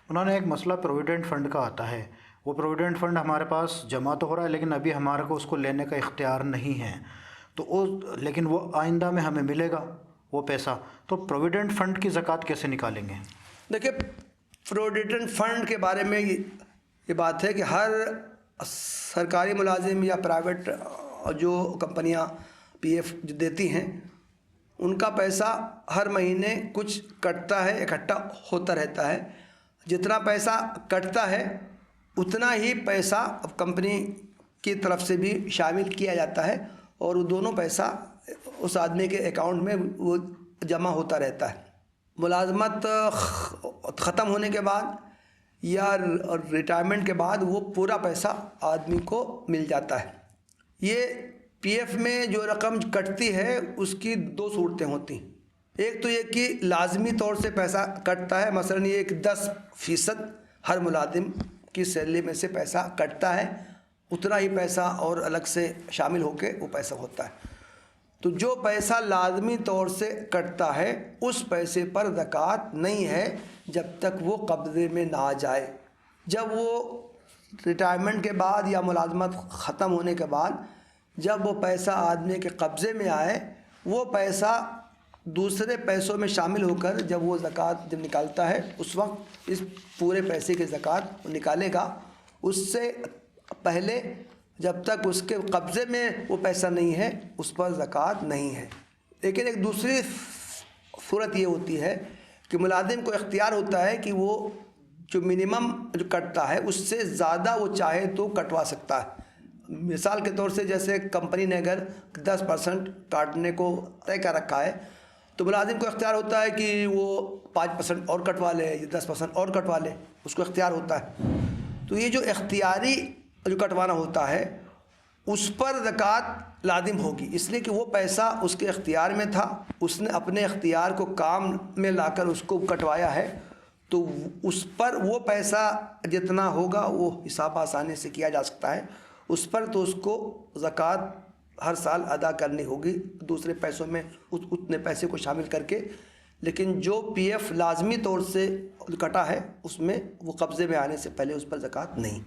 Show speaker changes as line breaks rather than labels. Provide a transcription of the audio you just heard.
انہوں نے ایک مسئلہ پروویڈنٹ فنڈ کا آتا ہے، وہ پروویڈنٹ فنڈ ہمارے پاس جمع تو ہو رہا ہے لیکن ابھی ہمارے کو اس کو لینے کا اختیار نہیں ہے، تو لیکن وہ آئندہ میں ہمیں ملے گا وہ پیسہ، تو پروویڈنٹ فنڈ کی زکوٰۃ کیسے نکالیں گے؟
دیکھیں، پروویڈنٹ فنڈ کے بارے میں یہ بات ہے کہ ہر سرکاری ملازم یا پرائیویٹ جو کمپنیاں پی ایف جو دیتی ہیں ان کا پیسہ ہر مہینے کچھ کٹتا ہے، اکٹھا ہوتا رہتا ہے۔ جتنا پیسہ کٹتا ہے اتنا ہی پیسہ اب کمپنی کی طرف سے بھی شامل کیا جاتا ہے اور وہ دونوں پیسہ اس آدمی کے اکاؤنٹ میں وہ جمع ہوتا رہتا ہے۔ ملازمت ختم ہونے کے بعد یا ریٹائرمنٹ کے بعد وہ پورا پیسہ آدمی کو مل جاتا ہے۔ یہ پی ایف میں جو رقم کٹتی ہے اس کی دو صورتیں ہوتی ہیں۔ ایک تو یہ کہ لازمی طور سے پیسہ کٹتا ہے، مثلاً یہ 10% ہر ملازم کی سیلری میں سے پیسہ کٹتا ہے، اتنا ہی پیسہ اور الگ سے شامل ہو کے وہ پیسہ ہوتا ہے۔ تو جو پیسہ لازمی طور سے کٹتا ہے اس پیسے پر زکوٰۃ نہیں ہے جب تک وہ قبضے میں نہ آ جائے۔ جب وہ ریٹائرمنٹ کے بعد یا ملازمت ختم ہونے کے بعد جب وہ پیسہ آدمی کے قبضے میں آئے، وہ پیسہ دوسرے پیسوں میں شامل ہو کر جب وہ زکوٰۃ جب نکالتا ہے اس وقت اس پورے پیسے کی زکوٰۃ نکالے گا۔ اس سے پہلے جب تک اس کے قبضے میں وہ پیسہ نہیں ہے اس پر زکوٰۃ نہیں ہے۔ لیکن ایک دوسری صورت یہ ہوتی ہے کہ ملازم کو اختیار ہوتا ہے کہ وہ جو منیمم جو کٹتا ہے اس سے زیادہ وہ چاہے تو کٹوا سکتا ہے۔ مثال کے طور سے جیسے کمپنی نے اگر 10% کاٹنے کو طے کر رکھا ہے تو ملازم کو اختیار ہوتا ہے کہ وہ 5% اور کٹوا لے یا 10% اور کٹوا لے، اس کو اختیار ہوتا ہے۔ تو یہ جو اختیاری جو کٹوانا ہوتا ہے اس پر زکوٰۃ لازم ہوگی، اس لیے کہ وہ پیسہ اس کے اختیار میں تھا، اس نے اپنے اختیار کو کام میں لا کر اس کو کٹوایا ہے، تو اس پر وہ پیسہ جتنا ہوگا وہ حساب آسانی سے کیا جا سکتا ہے، اس پر تو اس کو زکوٰۃ ہر سال ادا کرنی ہوگی دوسرے پیسوں میں اتنے پیسے کو شامل کر کے۔ لیکن جو پی ایف لازمی طور سے کٹا ہے اس میں وہ قبضے میں آنے سے پہلے اس پر زکوٰۃ نہیں۔